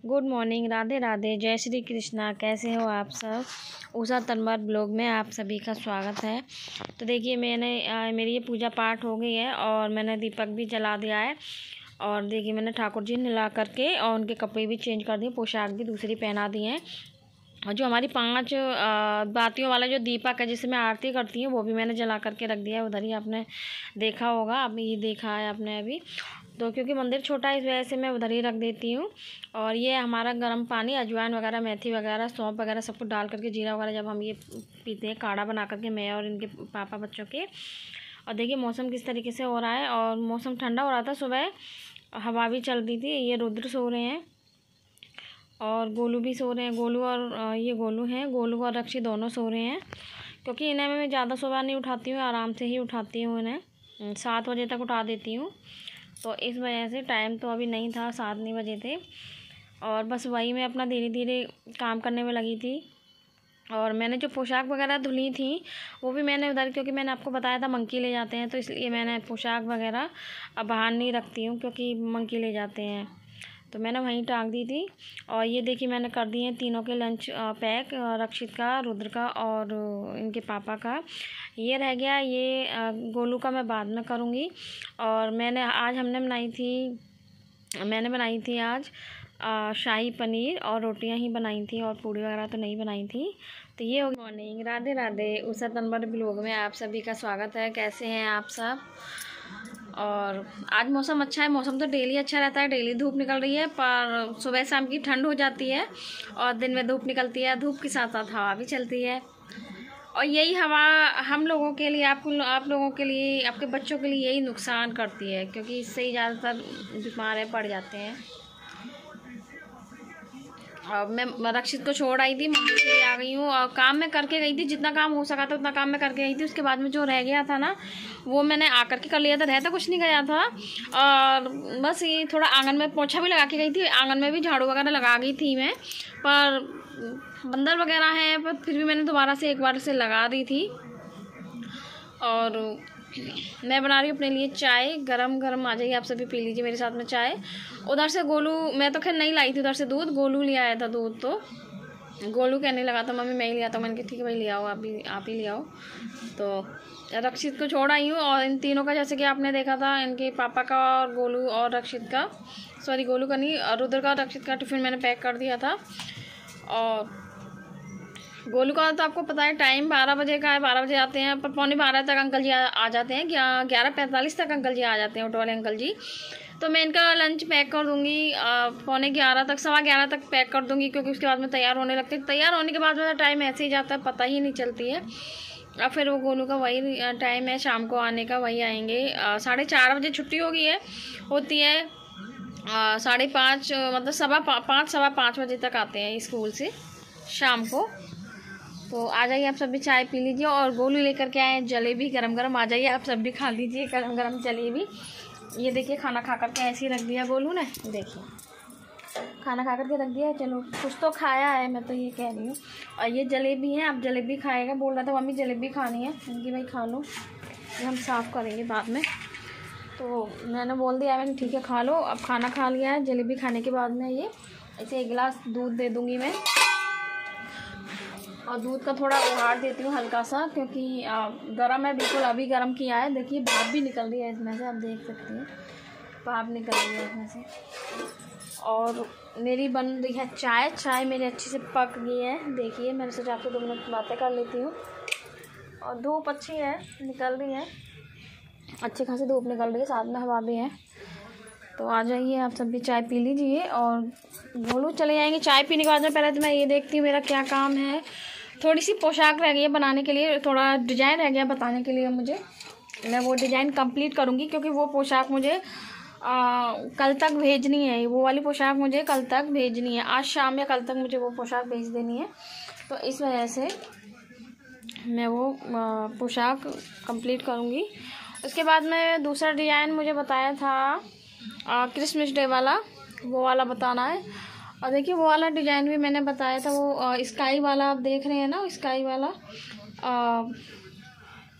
Good morning, Radhe Radhe, जय श्री कृष्णा। कैसे हो आप सब। उषा तनवर ब्लॉग में आप सभी का स्वागत है। तो देखिए मेरी ये पूजा पाठ हो गई है और मैंने दीपक भी जला दिया है। और देखिए मैंने ठाकुर जी नला करके और उनके कपड़े भी चेंज कर दिए, पोशाक भी दूसरी पहना दी है। और जो हमारी 5 बातियों वाला जो दीपक है जिससे मैं आरती करती हूँ वो भी मैंने जला करके रख दिया है। उधर ही आपने देखा होगा, अभी ही देखा है आपने अभी। तो क्योंकि मंदिर छोटा है इस वजह से मैं उधर ही रख देती हूँ। और ये हमारा गर्म पानी, अजवाइन वगैरह, मेथी वगैरह, सौंफ वगैरह सब कुछ डाल करके, जीरा वगैरह जब हम ये पीते हैं काढ़ा बना करके, मैं और इनके पापा बच्चों के। और देखिए मौसम किस तरीके से हो रहा है, और मौसम ठंडा हो रहा था, सुबह हवा भी चल रही थी। ये रुद्र सो रहे हैं और गोलू भी सो रहे हैं। गोलू और ये गोलू हैं, गोलू और रक्षी दोनों सो रहे हैं। क्योंकि इन्हें मैं ज़्यादा सुबह नहीं उठाती हूँ, आराम से ही उठाती हूँ इन्हें। 7 बजे तक उठा देती हूँ, तो इस वजह से टाइम तो अभी नहीं था, 7 नहीं बजे थे। और बस वही मैं अपना धीरे धीरे काम करने में लगी थी। और मैंने जो पोशाक वगैरह धुली थी वो भी मैंने उधर, क्योंकि मैंने आपको बताया था मंकी ले जाते हैं, तो इसलिए मैंने पोशाक वगैरह अब बाहर नहीं रखती हूँ क्योंकि मंकी ले जाते हैं, तो मैंने वहीं टांग दी थी। और ये देखिए मैंने कर दिए हैं तीनों के लंच पैक, रक्षित का, रुद्र का और इनके पापा का। ये रह गया, ये गोलू का मैं बाद में करूँगी। और हमने बनाई थी आज शाही पनीर और रोटियां ही बनाई थी, और पूड़ी वगैरह तो नहीं बनाई थी। तो ये हो गई मॉर्निंग। राधे राधे, उषा तनवर ब्लॉग में आप सभी का स्वागत है। कैसे हैं आप सब। और आज मौसम अच्छा है। मौसम तो डेली अच्छा रहता है, डेली धूप निकल रही है, पर सुबह शाम की ठंड हो जाती है और दिन में धूप निकलती है। धूप के साथ साथ हवा भी चलती है, और यही हवा हम लोगों के लिए, आप लोगों के लिए, आपके बच्चों के लिए यही नुकसान करती है, क्योंकि इससे ही ज़्यादातर बीमार पड़ जाते हैं। और मैं रक्षित को छोड़ आई थी, मम्मी के लिए आ गई हूँ। और काम मैं करके गई थी, जितना काम हो सका था उतना काम मैं करके गई थी। उसके बाद में जो रह गया था ना, वो मैंने आकर के कर लिया था। रहता कुछ नहीं गया था, और बस ये थोड़ा आंगन में पोछा भी लगा के गई थी, आंगन में भी झाड़ू वगैरह लगा गई थी मैं, पर बंदर वगैरह हैं, पर फिर भी मैंने दोबारा से एक बार से लगा दी थी। और मैं बना रही हूँ अपने लिए चाय, गरम गरम। आ जाइए आप सभी, पी लीजिए मेरे साथ में चाय। उधर से गोलू, मैं तो खैर नहीं लाई थी उधर से दूध, गोलू ले आया था दूध। तो गोलू कहने लगा था मम्मी मैं ही लिया था। मैंने कहा ठीक है भाई ले आओ, आप ही ले आओ। तो रक्षित को छोड़ आई हूँ। और इन तीनों का, जैसे कि आपने देखा था, इनके पापा का और गोलू और रक्षित का, सॉरी गोलू का नहीं, रुद्र का, रक्षित का टिफ़िन मैंने पैक कर दिया था। और गोलू का तो आपको पता है टाइम 12 बजे का है, 12 बजे आते हैं, पर 11:45 तक अंकल जी आ जाते हैं। 11:45 तक अंकल जी आ जाते हैं, ऑटो वाले अंकल जी। तो मैं इनका लंच पैक कर दूँगी 11:15 तक, 11:15 तक पैक कर दूँगी, क्योंकि उसके बाद में तैयार होने लगते हैं। तैयार होने के बाद में टाइम ऐसे ही जाता है, पता ही नहीं चलती है। और फिर वो गोलू का वही टाइम है शाम को आने का, वही आएंगे। 4:30 बजे छुट्टी होती है 5:30, मतलब 5:15 बजे तक आते हैं स्कूल से शाम को। तो आ जाइए आप सब भी, चाय पी लीजिए। और गोलू लेकर के आए जलेबी गरम गरम, आ जाइए आप सब भी खा लीजिए गरम गरम जलेबी। ये देखिए खाना खा करके ऐसे ही रख दिया गोलू ने, देखिए खाना खा करके रख दिया। चलो कुछ तो खाया है, मैं तो ये कह रही हूँ। और ये जलेबी है, अब जलेबी खाएगा। बोल रहा था मम्मी जलेबी खानी है, उनकी भाई खा लो, ये हम साफ़ करेंगे बाद में। तो मैंने बोल दिया, मैंने ठीक है खा लो। अब खाना खा लिया है, जलेबी खाने के बाद में ये ऐसे 1 गिलास दूध दे दूँगी मैं। और दूध का थोड़ा उबाल देती हूँ हल्का सा, क्योंकि गर्म है बिल्कुल, अभी गर्म किया है। देखिए भाप भी निकल रही है इसमें से, आप देख सकते हैं भाप निकल रही है इसमें से। और मेरी बन रही है चाय मेरी अच्छी से पक गई है। देखिए मैंने सोचा आपको 2 मिनट बातें कर लेती हूँ। और धूप अच्छी है, निकल रही है, अच्छी खासी धूप निकल रही है, साथ में हवा भी है। तो आ जाइए आप सब भी, चाय पी लीजिए। और गोलू चले जाएंगे चाय पीने के बाद में। पहले तो मैं ये देखती हूँ मेरा क्या काम है। थोड़ी सी पोशाक रह गई है बनाने के लिए, थोड़ा डिज़ाइन रह गया बताने के लिए मुझे। मैं वो डिज़ाइन कंप्लीट करूँगी, क्योंकि वो पोशाक मुझे कल तक भेजनी है। वो वाली पोशाक मुझे कल तक भेजनी है, आज शाम या कल तक मुझे वो पोशाक भेज देनी है। तो इस वजह से मैं वो पोशाक कंप्लीट करूँगी। उसके बाद में दूसरा डिज़ाइन मुझे बताया था क्रिसमस डे वाला, वो वाला बताना है। और देखिए वो वाला डिज़ाइन भी मैंने बताया था, वो स्काई वाला आप देख रहे हैं ना, स्काई वाला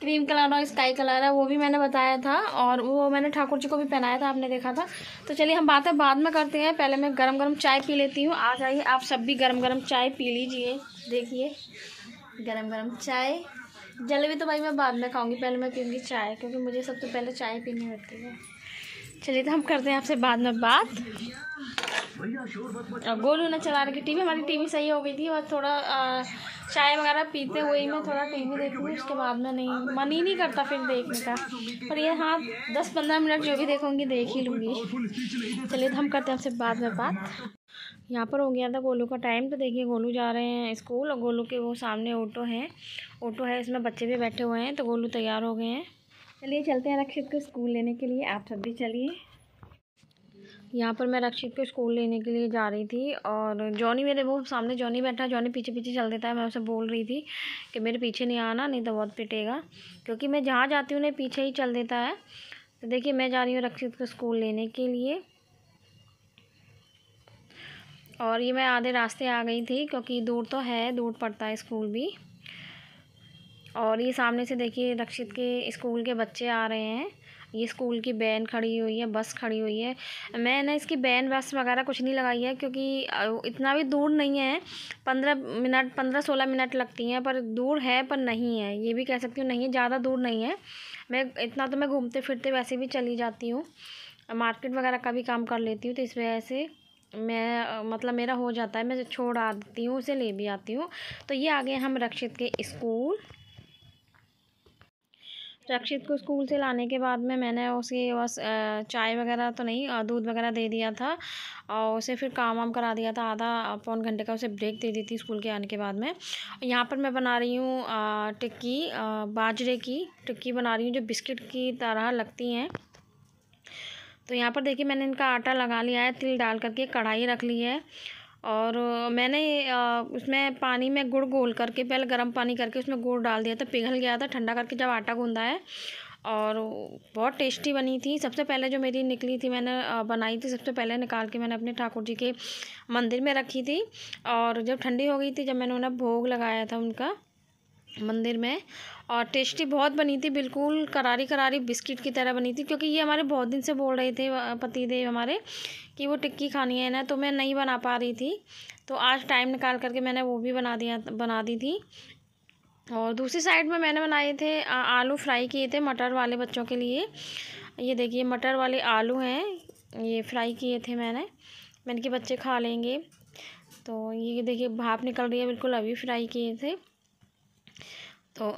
क्रीम कलर और स्काई कलर है, वो भी मैंने बताया था, और वो मैंने ठाकुर जी को भी पहनाया था, आपने देखा था। तो चलिए हम बातें बाद में करते हैं, पहले मैं गरम गरम चाय पी लेती हूँ। आ जाइए आप सब भी गरम गरम चाय पी लीजिए। देखिए गरम गरम चाय। जलेबी तो भाई मैं बाद में खाऊंगी, पहले मैं पीऊँगी चाय, क्योंकि मुझे सबसे पहले चाय पीनी होती है। चलिए तो हम करते हैं आपसे बाद में बात। गोलू ने चला रखी टीवी, हमारी टीवी सही हो गई थी, और थोड़ा चाय वगैरह पीते हुए ही मैं थोड़ा टीवी देखती हूँ, उसके बाद में नहीं, मन ही नहीं करता फिर देखने का। पर ये हाँ 10-15 मिनट जो भी देखूँगी देख ही लूँगी। चलिए तो हम करते हैं आपसे बाद में बात। यहाँ पर हो गया था गोलू का टाइम, तो देखिए गोलू जा रहे हैं स्कूल, और गोलू के वो सामने ऑटो है, इसमें बच्चे भी बैठे हुए हैं, तो गोलू तैयार हो गए हैं। चलिए चलते हैं रक्षित को स्कूल लेने के लिए, आप सब भी चलिए। यहाँ पर मैं रक्षित को स्कूल लेने के लिए जा रही थी, और जॉनी मेरे वो सामने जॉनी बैठा, जॉनी पीछे पीछे चल देता है। मैं उसे बोल रही थी कि मेरे पीछे नहीं आना, नहीं तो बहुत पिटेगा, क्योंकि मैं जहाँ जाती हूँ उन्हें पीछे ही चल देता है। तो देखिए मैं जा रही हूँ रक्षित को स्कूल लेने के लिए, और ये मैं आधे रास्ते आ गई थी, क्योंकि दूर तो है, दूर पड़ता है स्कूल भी। और ये सामने से देखिए रक्षित के स्कूल के बच्चे आ रहे हैं। ये स्कूल की वैन खड़ी हुई है, बस खड़ी हुई है। मैंने इसकी वैन बस वगैरह कुछ नहीं लगाई है, क्योंकि इतना भी दूर नहीं है, 15-16 मिनट लगती हैं, पर दूर है पर नहीं है, ये भी कह सकती हूँ नहीं है, ज़्यादा दूर नहीं है। मैं इतना तो मैं घूमते फिरते वैसे भी चली जाती हूँ, मार्केट वगैरह का भी काम कर लेती हूँ, तो इस वजह से मैं मतलब मेरा हो जाता है, मैं छोड़ आती हूँ, उसे ले भी आती हूँ। तो ये आ गए हम रक्षित के स्कूल। रक्षित को स्कूल से लाने के बाद में मैंने उसे बस चाय वगैरह तो नहीं, दूध वगैरह दे दिया था, और उसे फिर काम वाम करा दिया था, आधा पौन घंटे का उसे ब्रेक दे दी थी स्कूल के आने के बाद में। यहाँ पर मैं बना रही हूँ टिक्की, बाजरे की टिक्की बना रही हूँ, जो बिस्किट की तरह लगती हैं। तो यहाँ पर देखिए मैंने इनका आटा लगा लिया है, तिल डाल करके कढ़ाई रख ली है, और मैंने उसमें पानी में गुड़ घोल करके, पहले गर्म पानी करके उसमें गुड़ डाल दिया था, पिघल गया था, ठंडा करके जब आटा गूंदा है, और बहुत टेस्टी बनी थी। सबसे पहले जो मेरी निकली थी, मैंने बनाई थी, सबसे पहले निकाल के मैंने अपने ठाकुर जी के मंदिर में रखी थी, और जब ठंडी हो गई थी, जब मैंने उन्हें भोग लगाया था उनका मंदिर में, और टेस्टी बहुत बनी थी, बिल्कुल करारी करारी बिस्किट की तरह बनी थी। क्योंकि ये हमारे बहुत दिन से बोल रहे थे पतिदेव हमारे कि वो टिक्की खानी है ना, तो मैं नहीं बना पा रही थी, तो आज टाइम निकाल करके मैंने वो भी बना दी थी। और दूसरी साइड में मैंने बनाए थे आलू फ्राई किए थे मटर वाले बच्चों के लिए। ये देखिए मटर वाले आलू हैं, ये फ्राई किए थे मैंने कि बच्चे खा लेंगे। तो ये देखिए भाप निकल रही है, बिल्कुल अभी फ्राई किए थे। तो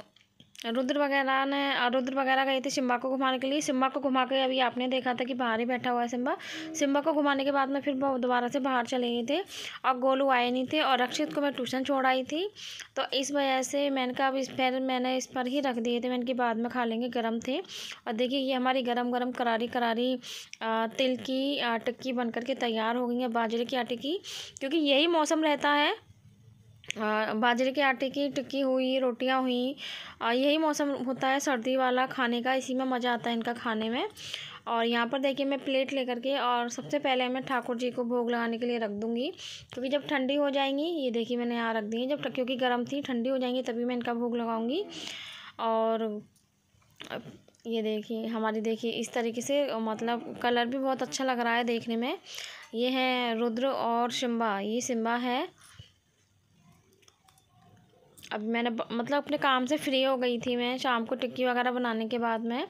रुद्र वगैरह गए थे सिम्बा को घुमाने के लिए। सिम्बा को घुमा के अभी आपने देखा था कि बाहर ही बैठा हुआ है सिम्बा को घुमाने के बाद में फिर दोबारा से बाहर चले गए थे, और गोलू आए नहीं थे, और रक्षित को मैं ट्यूशन छोड़ आई थी, तो इस वजह से मैंने कहा अब मैंने इस पर ही रख दिए थे, मैंने कि बाद में खा लेंगे, गर्म थे। और देखिए ये हमारी गरम गरम करारी करारी तिल की टिक्की बन करके तैयार हो गई है, बाजरे के आटे की, क्योंकि यही मौसम रहता है, बाजरे के आटे की टिक्की हुई, रोटियां हुई, यही मौसम होता है सर्दी वाला खाने का, इसी में मज़ा आता है इनका खाने में। और यहाँ पर देखिए मैं प्लेट लेकर के, और सबसे पहले मैं ठाकुर जी को भोग लगाने के लिए रख दूँगी, क्योंकि जब ठंडी हो जाएंगी, ये देखिए मैंने यहाँ रख दी है, जब क्योंकि गर्म थी, ठंडी हो जाएंगी तभी मैं इनका भोग लगाऊँगी। और ये देखिए हमारी देखिए इस तरीके से, मतलब कलर भी बहुत अच्छा लग रहा है देखने में। ये है रुद्र और सिम्बा, ये सिम्बा है। अभी मैंने मतलब अपने काम से फ्री हो गई थी मैं, शाम को टिक्की वगैरह बनाने के बाद में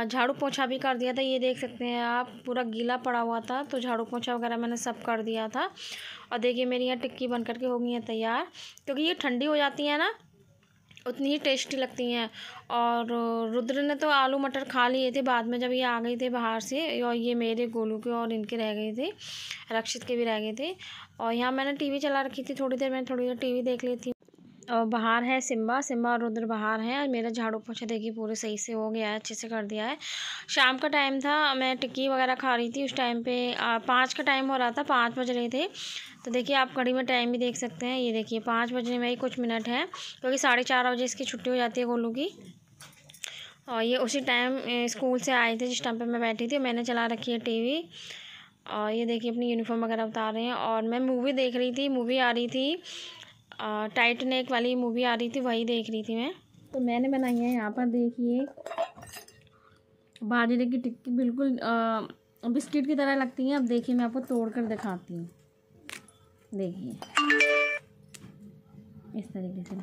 झाड़ू पोछा भी कर दिया था, ये देख सकते हैं आप, पूरा गीला पड़ा हुआ था, तो झाड़ू पोछा वगैरह मैंने सब कर दिया था। और देखिए मेरी यहाँ टिक्की बन करके हो गई है तैयार, क्योंकि ये ठंडी हो जाती है ना, उतनी ही टेस्टी लगती हैं। और रुद्र ने तो आलू मटर खा लिए थे बाद में, जब ये आ गए थे बाहर से, और ये मेरे गोलू के और इनके रह गए थे, रक्षित के भी रह गए थे। और यहाँ मैंने टीवी चला रखी थी, थोड़ी देर टीवी देख लेती। और बाहर है सिम्बा और रुद्र बाहर हैं, और मेरा झाड़ू पोछा देखिए पूरे सही से हो गया है, अच्छे से कर दिया है। शाम का टाइम था, मैं टिक्की वगैरह खा रही थी, उस टाइम पे 5 का टाइम हो रहा था, 5 बज रहे थे। तो देखिए आप घड़ी में टाइम भी देख सकते हैं, ये देखिए 5 बजने में ही कुछ मिनट है, क्योंकि 4:30 बजे इसकी छुट्टी हो जाती है गोलू की। और ये उसी टाइम स्कूल से आए थे जिस टाइम पर मैं बैठी थी, मैंने चला रखी है टीवी। और ये देखिए अपनी यूनिफॉर्म वगैरह उतार रहे हैं, और मैं मूवी देख रही थी, मूवी आ रही थी टाइटैनिक वाली मूवी आ रही थी, वही देख रही थी मैं। तो मैंने बनाई है यहाँ पर, देखिए, बाजरे की टिक्की, बिल्कुल बिस्किट की तरह लगती है। अब देखिए मैं आपको तोड़ कर दिखाती हूँ। देखिए इस तरीके से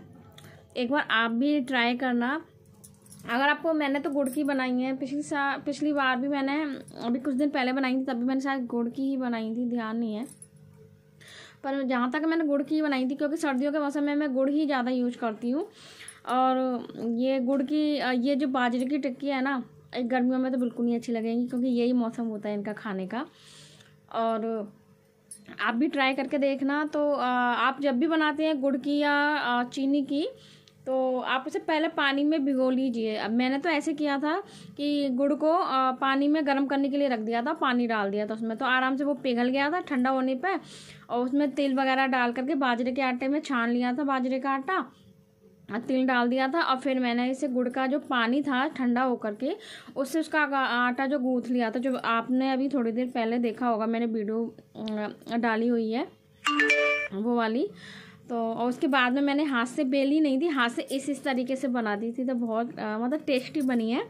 एक बार आप भी ट्राई करना। अगर आपको, मैंने तो गुड़ की बनाई है, पिछली बार भी मैंने, अभी कुछ दिन पहले बनाई थी, तभी मैंने शायद गुड़ की ही बनाई थी, ध्यान नहीं है, पर जहाँ तक मैंने गुड़ की ही बनाई थी, क्योंकि सर्दियों के मौसम में मैं गुड़ ही ज़्यादा यूज करती हूँ। और ये गुड़ की, ये जो बाजरे की टिक्की है ना, गर्मियों में तो बिल्कुल नहीं अच्छी लगेंगी, क्योंकि यही मौसम होता है इनका खाने का। और आप भी ट्राई करके देखना। तो आप जब भी बनाते हैं गुड़ की या चीनी की, तो आप उसे पहले पानी में भिगो लीजिए। अब मैंने तो ऐसे किया था कि गुड़ को पानी में गर्म करने के लिए रख दिया था, पानी डाल दिया था उसमें, तो आराम से वो पिघल गया था ठंडा होने पे। और उसमें तिल वगैरह डाल करके बाजरे के आटे में छान लिया था, बाजरे का आटा, तिल डाल दिया था। और फिर मैंने इसे गुड़ का जो पानी था ठंडा होकर के, उससे उसका आटा जो गूँथ लिया था, जो आपने अभी थोड़ी देर पहले देखा होगा, मैंने वीडियो डाली हुई है वो वाली। तो और उसके बाद में मैंने हाथ से बेली नहीं थी, हाथ से इस तरीके से बना दी थी, तो बहुत मतलब टेस्टी बनी है।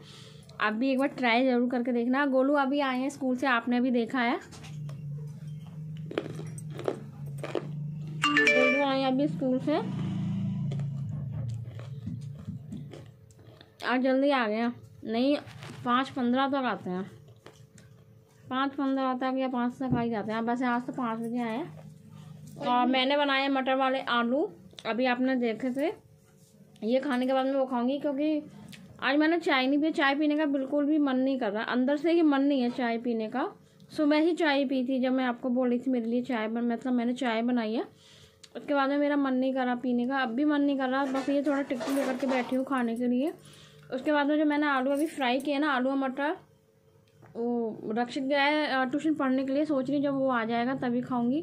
आप भी एक बार ट्राई ज़रूर करके देखना। गोलू अभी आए हैं स्कूल से, आपने भी देखा है, गोलू आए हैं अभी स्कूल से, आज जल्दी आ गया, नहीं 5:15 तक आते हैं, 5:15 तक या 5 तक आ ही जाते हैं। वैसे आज तो 5 बजे आए हैं। और मैंने बनाए मटर वाले आलू, अभी आपने देखे थे। ये खाने के बाद मैं वो खाऊंगी, क्योंकि आज मैंने चाय नहीं पी, चाय पीने का बिल्कुल भी मन नहीं कर रहा, अंदर से ही मन नहीं है चाय पीने का। सुबह ही चाय पी थी जब मैं आपको बोल रही थी मेरे लिए चाय मतलब मैंने चाय बनाई है, उसके बाद में मेरा मन नहीं कर रहा पीने का, अब भी मन नहीं कर रहा। बस ये थोड़ा टिक्की लेकर के बैठी हूँ खाने के लिए। उसके बाद में जो मैंने आलू अभी फ्राई किया ना, आलू और मटर, वो रक्षित गया है ट्यूशन पढ़ने के लिए, सोच रही जब वो आ जाएगा तभी खाऊंगी,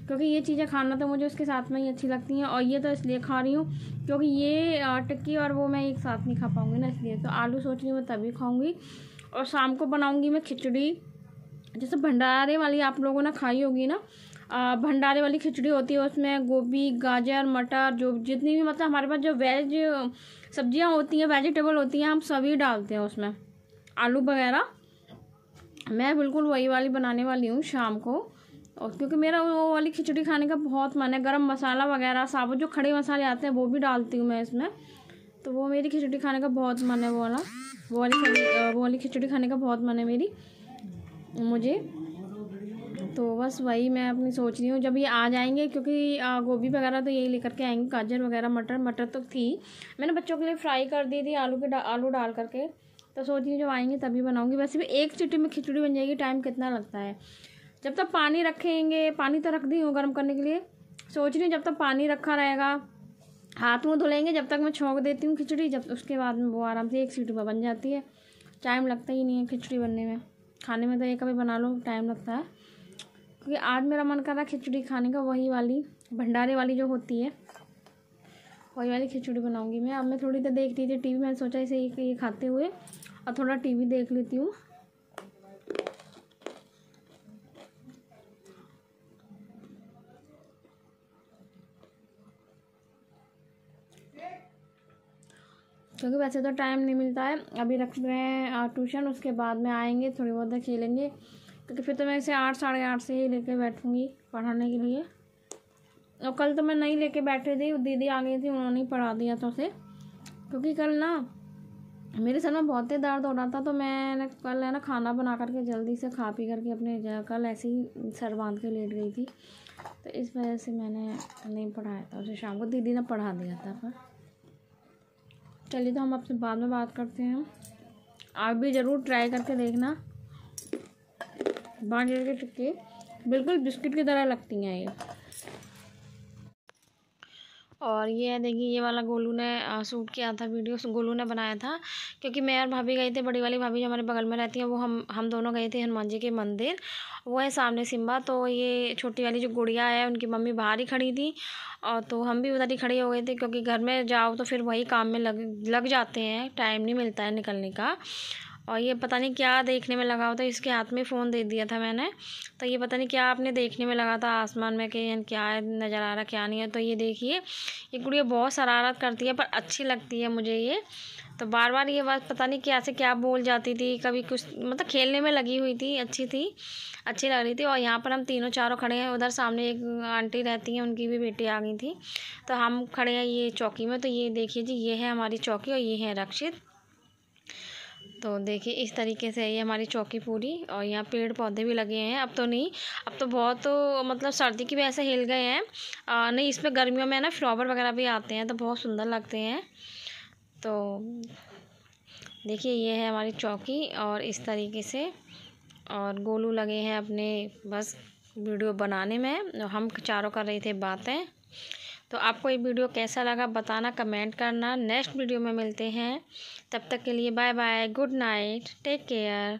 क्योंकि ये चीज़ें खाना तो मुझे उसके साथ में ही अच्छी लगती हैं। और ये तो इसलिए खा रही हूँ क्योंकि ये टिक्की और वो मैं एक साथ नहीं खा पाऊँगी ना, इसलिए तो आलू सोच रही हूँ मैं तभी खाऊँगी। और शाम को बनाऊँगी मैं खिचड़ी, जैसे भंडारे वाली आप लोगों ने खाई होगी ना, भंडारे वाली खिचड़ी होती है, उसमें गोभी, गाजर, मटर, जो जितनी भी मतलब हमारे पास जो वेज सब्जियां होती हैं, वेजिटेबल होती हैं, हम सभी डालते हैं उसमें, आलू वगैरह। मैं बिल्कुल वही वाली बनाने वाली हूँ शाम को, और क्योंकि मेरा वो वाली खिचड़ी खाने का बहुत मन है। गरम मसाला वगैरह साबुत जो खड़े मसाले आते हैं वो भी डालती हूँ मैं इसमें, तो वो मेरी खिचड़ी खाने का बहुत मन है, वो वाली खिचड़ी खाने का बहुत मन है मुझे। तो बस वही मैं अपनी सोच रही हूँ जब ये आ जाएंगे, क्योंकि गोभी वगैरह तो यही लेकर के आएंगे, गाजर वगैरह, मटर तो थी, मैंने बच्चों के लिए फ्राई कर दी थी आलू डाल करके, तो सोच रही हूँ जब आएंगे तभी बनाऊँगी। वैसे भी एक सीटी में खिचड़ी बन जाएगी, टाइम कितना लगता है। जब तक पानी रखेंगे, पानी तो रख दी हूँ गर्म करने के लिए, सोच रही हूँ जब तक पानी रखा रहेगा हाथ मुँह धुलेंगे, जब तक मैं छोंक देती हूँ खिचड़ी, जब उसके बाद में वो आराम से एक सीटी में बन जाती है, टाइम लगता ही नहीं है खिचड़ी बनने में। खाने में तो एक कभी बना लो टाइम लगता है, क्योंकि आज मेरा मन कर रहा है खिचड़ी खाने का, वही वाली भंडारे वाली जो होती है, वही वाली खिचड़ी बनाऊंगी मैं। अब मैं थोड़ी देर देख रही थी टीवी, मैंने सोचा इसे ये खाते हुए और थोड़ा टीवी देख लेती हूँ। क्योंकि वैसे तो टाइम नहीं मिलता है, अभी रख रहे हैं ट्यूशन, उसके बाद में आएंगे थोड़ी बहुत देर खेलेंगे, क्योंकि फिर तो मैं इसे 8 साढ़े 8 से ही लेके बैठूंगी पढ़ाने के लिए। और कल तो मैं नहीं लेके बैठी थी, दीदी आ गई थी, उन्होंने ही पढ़ा दिया था उसे, क्योंकि कल ना मेरे सर में बहुत ही दर्द हो रहा था, तो मैं कल है ना खाना बना करके जल्दी से खा पी करके अपने कल ऐसे ही सर बांध के लेट गई थी, तो इस वजह से मैंने नहीं पढ़ाया था उसे, शाम को दीदी ने पढ़ा दिया था। पर चलिए, तो हम आपसे बाद में बात करते हैं। आप भी ज़रूर ट्राई करके देखना, बाजरे के टिक्की बिल्कुल बिस्किट की तरह लगती हैं ये। और ये देखिए, ये वाला गोलू ने शूट किया था, वीडियो गोलू ने बनाया था, क्योंकि मैं और भाभी गए थे, बड़ी वाली भाभी जो हमारे बगल में रहती हैं, वो हम दोनों गए थे हनुमान जी के मंदिर, वो है सामने सिम्बा। तो ये छोटी वाली जो गुड़िया है, उनकी मम्मी बाहर ही खड़ी थी, और तो हम भी उधर ही खड़े हो गए थे, क्योंकि घर में जाओ तो फिर वही काम में लग जाते हैं, टाइम नहीं मिलता है निकलने का। और ये पता नहीं क्या देखने में लगा होता है, इसके हाथ में फ़ोन दे दिया था मैंने, तो ये पता नहीं क्या आपने देखने में लगा था आसमान में कि क्या नज़र आ रहा क्या नहीं है। तो ये देखिए, ये गुड़िया बहुत शरारत करती है पर अच्छी लगती है मुझे ये। तो बार बार ये बात पता नहीं क्या से क्या बोल जाती थी, कभी कुछ मतलब खेलने में लगी हुई थी, अच्छी लग रही थी। और यहाँ पर हम तीनों चारों खड़े हैं, उधर सामने एक आंटी रहती हैं, उनकी भी बेटी आ गई थी। तो हम खड़े हैं ये चौकी में। तो ये देखिए जी, ये है हमारी चौकी और ये है रक्षित। तो देखिए इस तरीके से ये हमारी चौकी पूरी। और यहाँ पेड़ पौधे भी लगे हैं, अब तो नहीं, अब तो बहुत तो मतलब सर्दी की वजह से हिल गए हैं। नहीं, इसमें गर्मियों में ना फ्लावर वगैरह भी आते हैं तो बहुत सुंदर लगते हैं। तो देखिए ये है हमारी चौकी और इस तरीके से। और गोलू लगे हैं अपने बस वीडियो बनाने में, हम चारों कर रहे थे बातें। तो आपको ये वीडियो कैसा लगा बताना, कमेंट करना। नेक्स्ट वीडियो में मिलते हैं, तब तक के लिए bye bye, good night, take care.